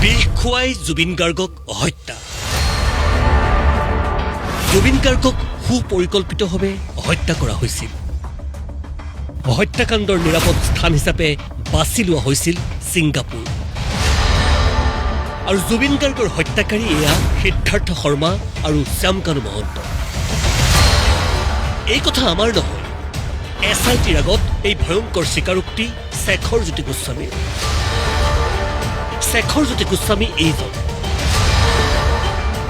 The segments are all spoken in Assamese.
বিষ খুৱাই জুবিন গাৰ্গক হত্যা। জুবিন গাৰ্গক সুপৰিকল্পিতভাৱে হত্যা কৰা হৈছিল। হত্যাকাণ্ডৰ নিৰাপদ স্থান হিচাপে বাছি লোৱা হৈছিল ছিংগাপুৰ। আৰু জুবিন গাৰ্গৰ হত্যাকাৰী এয়া সিদ্ধাৰ্থ শৰ্মা আৰু শ্যামকানু মহন্ত। এই কথা আমাৰ নহয়, SITৰ আগত এই ভয়ংকৰ স্বীকাৰোক্তি শেখৰ জ্যোতি গোস্বামীৰ। শেখৰ জ্যোতি গোস্বামী এইজন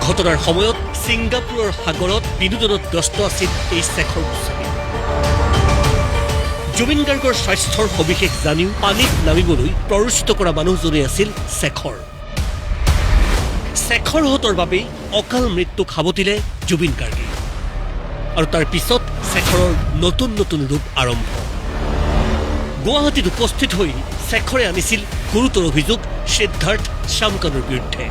ঘটনাৰ সময়ত ছিংগাপুৰৰ সাগৰত বিনোদনত ব্যস্ত আছিল এই শেখৰ গোস্বামী। জুবিন গাৰ্গৰ স্বাস্থ্যৰ সবিশেষ জানিও পানীত নামিবলৈ প্ৰৰোচিত কৰা মানুহজনেই আছিল শেখৰ। শেখৰহঁতৰ বাবেই অকাল মৃত্যুক সাৱটিলে জুবিন গাৰ্গে। আৰু তাৰ পিছত শেখৰৰ নতুন নতুন ৰূপ আৰম্ভ। গুৱাহাটীত উপস্থিত হৈ শেখৰে আনিছিল গুৰুতৰ অভিযোগ সিদ্ধাৰ্থ শ্যামকানুৰ বিৰুদ্ধে।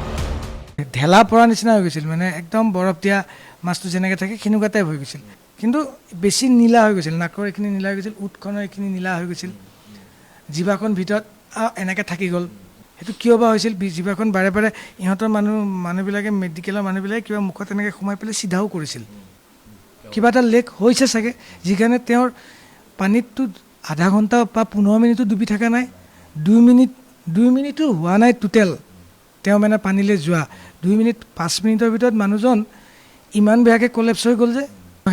ঢেলা পৰা নিচিনা হৈ গৈছিল, মানে একদম বৰফ দিয়া মাছটো যেনেকৈ থাকে সেনেকুৱা টাইপ হৈ গৈছিল, কিন্তু বেছি নীলা হৈ গৈছিল। নাকৰ এইখিনি নীলা হৈ গৈছিল, ওঁঠখনৰ এইখিনি নীলা হৈ গৈছিল, জিভাখন ভিতৰত এনেকৈ থাকি গ'ল। সেইটো কিয় বা হৈছিল? জিভাখন বাৰে বাৰে ইহঁতৰ মানুহবিলাকে মেডিকেলৰ মানুহবিলাকে কিবা মুখত এনেকৈ সোমাই পেলাই চিধাও কৰিছিল। কিবা এটা লেক হৈছে চাগে, যিকাৰণে তেওঁৰ পানীতটো আধা ঘণ্টা বা 15 মিনিটো ডুবি থকা নাই। 2 মিনিটো হোৱা নাই টোটেল তেওঁ মানে পানীলৈ যোৱা। 2 মিনিট 5 মিনিটৰ ভিতৰত মানুহজন ইমান বেয়াকৈ কলেপছ হৈ গ'ল যে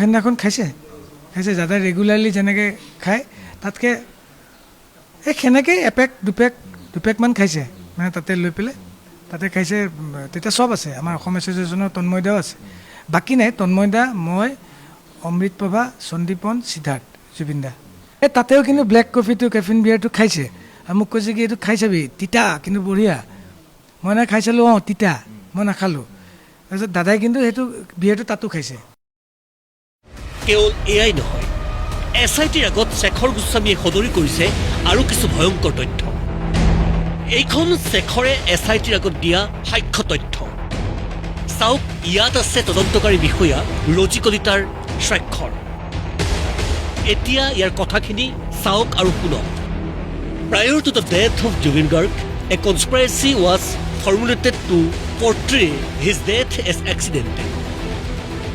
সেইদিনাখন খাইছে যাতে ৰেগুলাৰলি যেনেকৈ খায় তাতকৈ সেনেকৈ দুপেকমান খাইছে, মানে তাতে লৈ পেলাই তাতে খাইছে। তেতিয়া চব আছে, আমাৰ অসম এছ'চিয়েশ্যনৰ তন্ময়দাও আছে, বাকী নাই। তন্ময়দা, মই, অমৃতপ্ৰভা, সন্দীপন, সিদ্ধাৰ্থ, জুবিনদা। তাতেও কিন্তু ব্লেক কফিটো কেফিন বিয়াৰটো খাইছে আৰু মোক কৈছে কি এইটো খাই চাবি, তিতা কিন্তু বঢ়িয়া। মই নাই খাই চালোঁ, তিতা, মই নাখালোঁ। তাৰপিছত দাদাই কিন্তু সেইটো বিয়াৰটো তাতো খাইছে। কেৱল এয়াই নহয়, SITৰ আগত শেখৰ গোস্বামীয়ে সদৰি কৰিছে আৰু কিছু ভয়ংকৰ তথ্য। এইখন শেখৰে SITৰ আগত দিয়া সাক্ষ্য তথ্য। চাওক, ইয়াত আছে তদন্তকাৰী বিষয়া ৰজি কলিতাৰ স্বাক্ষৰ। এতিয়া ইয়াৰ কথাখিনি চাওক আৰু শুনক। Prior to the death of Jubin Garg, a conspiracy was formulated to portray his death as accidental.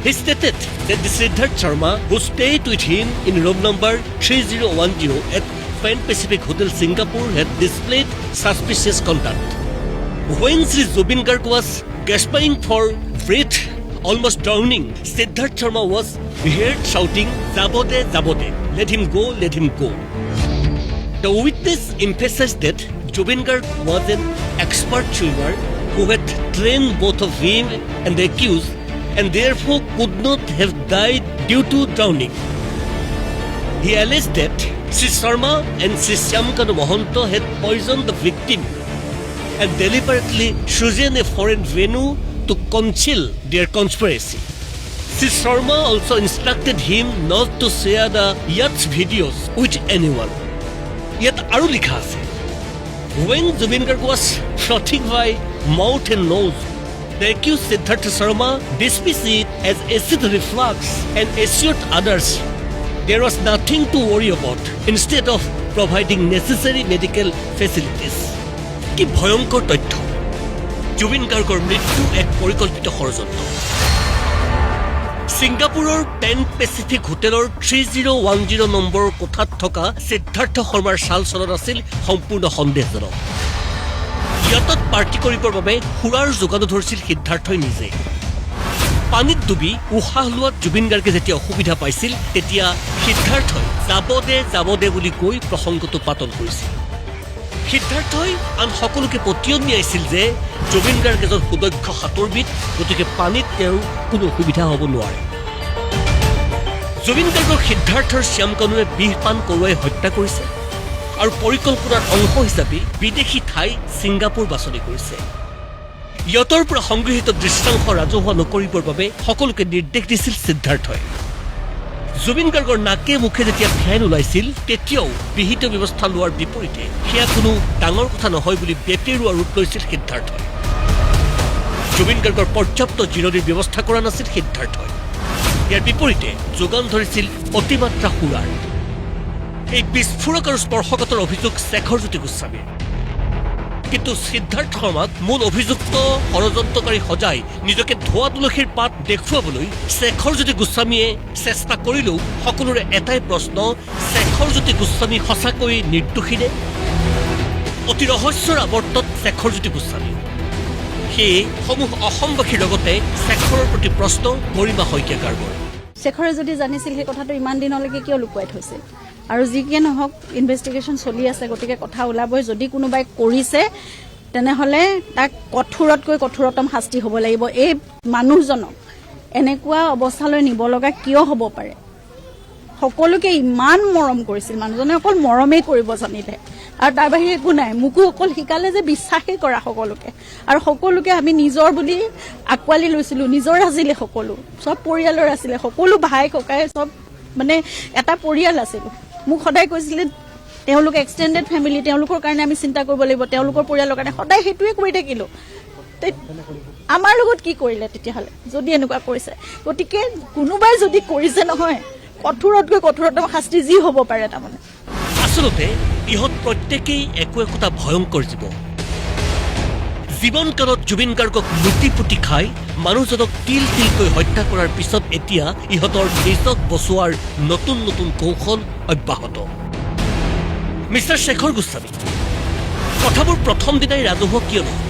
He stated that the Siddharth Sharma, who stayed with him in room number 3010 at Pan Pacific Hotel Singapore, had displayed suspicious conduct. When Sri Jubin Garg was gasping for breath, almost drowning, Siddharth Sharma was heard shouting, "Jabode, Jabode, let him go, let him go." The witness emphasized that Jubin Garg was an expert swimmer who had trained both of him and the accused, and therefore could not have died due to drowning. He alleged that Sri Sharma and Sri Syamkanu Mohanto had poisoned the victim and deliberately chosen a foreign venue to conceal their conspiracy. Sri Sharma also instructed him not to share the yacht's videos with anyone. Yet aru likha ase, when Jubin Garg was frothing by mouth and nose, the accused Siddharth Sharma dismissed it as acid reflux and assured others there was nothing to worry about, instead of providing necessary medical facilities. কি ভয়ংকৰ তথ্য! জুবিন গাৰ্গৰ মৃত্যু এক পৰিকল্পিত ষড়যন্ত্ৰ। ছিংগাপুৰৰ পেন পেচিফিক হোটেলৰ 3010 নম্বৰৰ কোঠাত থকা সিদ্ধাৰ্থ শৰ্মাৰ চাল চলন আছিল সম্পূৰ্ণ সন্দেহজনক। ইয়াতত পাৰ্টি কৰিবৰ বাবে সুৰাৰ যোগানো ধৰিছিল সিদ্ধাৰ্থই নিজে। পানীত ডুবি উশাহ লোৱাত জুবিন গাৰ্গে যেতিয়া অসুবিধা পাইছিল, তেতিয়া সিদ্ধাৰ্থই যাবদে বুলি কৈ প্ৰসংগটো পাতল কৰিছিল। সিদ্ধাৰ্থই আন সকলোকে পতিয়ন নিয়াইছিল যে জুবিন গাৰ্গ এজন সুদক্ষ সাঁতোৰবিদ, গতিকে পানীত তেওঁৰ কোনো অসুবিধা হ'ব নোৱাৰে। জুবিন গাৰ্গক সিদ্ধাৰ্থৰ শ্যামকানুৱে বিষ পান কৰোৱাই হত্যা কৰিছে আৰু পৰিকল্পনাৰ অংশ হিচাপে বিদেশী ঠাই ছিংগাপুৰ বাছনি কৰিছে। ইয়তৰ পৰা সংগৃহীত দৃশ্যাংশ ৰাজহুৱা নকৰিবৰ বাবে সকলোকে নিৰ্দেশ দিছিল সিদ্ধাৰ্থই। জুবিন গাৰ্গৰ নাকে মুখে যেতিয়া ফেন ওলাইছিল, তেতিয়াও বিহিত ব্যৱস্থা লোৱাৰ বিপৰীতে সেয়া কোনো ডাঙৰ কথা নহয় বুলি বেপেৰুৱা ৰূপ লৈছিল সিদ্ধাৰ্থই। জুবিন গাৰ্গৰ পৰ্যাপ্ত জিৰণিৰ ব্যৱস্থা কৰা নাছিল সিদ্ধাৰ্থই। ইয়াৰ বিপৰীতে যোগান ধৰিছিল অতিমাত্ৰা সুৰাৰ। এই বিস্ফোৰক আৰু স্পৰ্শকাতৰ অভিযোগ শেখৰ জ্যোতি গোস্বামীৰ। কিন্তু সিদ্ধাৰ্থ শৰ্মাক মূল অভিযুক্ত ষড়যন্ত্ৰকাৰী সজাই নিজকে ধোৱা তুলসীৰ পাত দেখুৱাবলৈ শেখৰজ্যোতি গোস্বামীয়ে চেষ্টা কৰিলেও সকলোৰে এটাই প্ৰশ্ন, শেখৰজ্যোতি গোস্বামী সঁচাকৈ নিৰ্দোষীনে? অতি ৰহস্যৰ আৱৰ্তত শেখৰজ্যোতি গোস্বামী। সেয়ে সমূহ অসমবাসীৰ লগতে শেখৰৰ প্ৰতি প্ৰশ্ন গৰিমা শইকীয়া গাৰ্গৰ। শেখৰে যদি জানিছিল সেই কথাটো ইমান দিনলৈকে কিয় লুকুৱাই থৈছিল? আৰু যিকে নহওক ইনভেষ্টিগেশ্যন চলি আছে, গতিকে কথা ওলাবই। যদি কোনোবাই কৰিছে তেনেহ'লে তাক কঠোৰতকৈ কঠোৰতম শাস্তি হ'ব লাগিব। এই মানুহজনক এনেকুৱা অৱস্থালৈ নিব লগা কিয় হ'ব পাৰে? সকলোকে ইমান মৰম কৰিছিল মানুহজনে, অকল মৰমেই কৰিব জানিলে আৰু তাৰ বাহিৰে একো নাই। মোকো অকল শিকালে যে বিশ্বাসেই কৰা সকলোকে, আৰু সকলোকে আমি নিজৰ বুলি আঁকোৱালি লৈছিলোঁ। নিজৰ আছিলে সকলো, চব পৰিয়ালৰ আছিলে, সকলো ভাই ককাই চব মানে এটা পৰিয়াল আছিলোঁ। মোক সদায় কৈছিলে তেওঁলোক এক্সটেণ্ডেড ফেমিলি, তেওঁলোকৰ কাৰণে আমি চিন্তা কৰিব লাগিব, তেওঁলোকৰ পৰিয়ালৰ কাৰণে। সদায় সেইটোৱে কৰি থাকিলোঁ। আমাৰ লগত কি কৰিলে তেতিয়াহ'লে যদি এনেকুৱা কৰিছে? গতিকে কোনোবাই যদি কৰিছে নহয়, কঠোৰতকৈ কঠোৰতম শাস্তি যি হ'ব পাৰে। তাৰমানে আচলতে ইহঁত প্ৰত্যেকেই একো একোটা ভয়ংকৰ জীৱ। জীৱনকালত জুবিন গাৰ্গক লুটি পুতি খাই মানুহজনক তিল তিলকৈ হত্যা কৰাৰ পিছত এতিয়া ইহঁতৰ নিজক বচোৱাৰ নতুন নতুন কৌশল অব্যাহত। মিষ্টাৰ শেখৰ গোস্বামী, কথাবোৰ প্ৰথম দিনাই ৰাজহুৱা কিয় নহয়?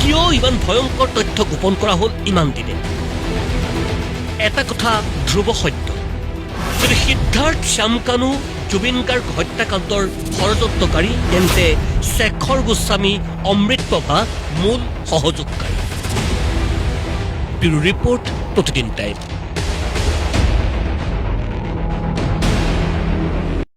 কিয় ইমান ভয়ংকৰ তথ্য গোপন কৰা হ'ল ইমান দিনে? এটা কথা ধ্ৰুৱ সত্য, যদি সিদ্ধাৰ্থ শ্যামকানু জুবিন গাৰ্গ হত্যাকাণ্ডৰ ষড়যন্ত্ৰকাৰী, তেন্তে শেখৰ গোস্বামী, অমৃতপ্ৰভা মূল সহযোগকাৰী। ব্যুৰো ৰিপৰ্ট, প্ৰতিদিন টাইম।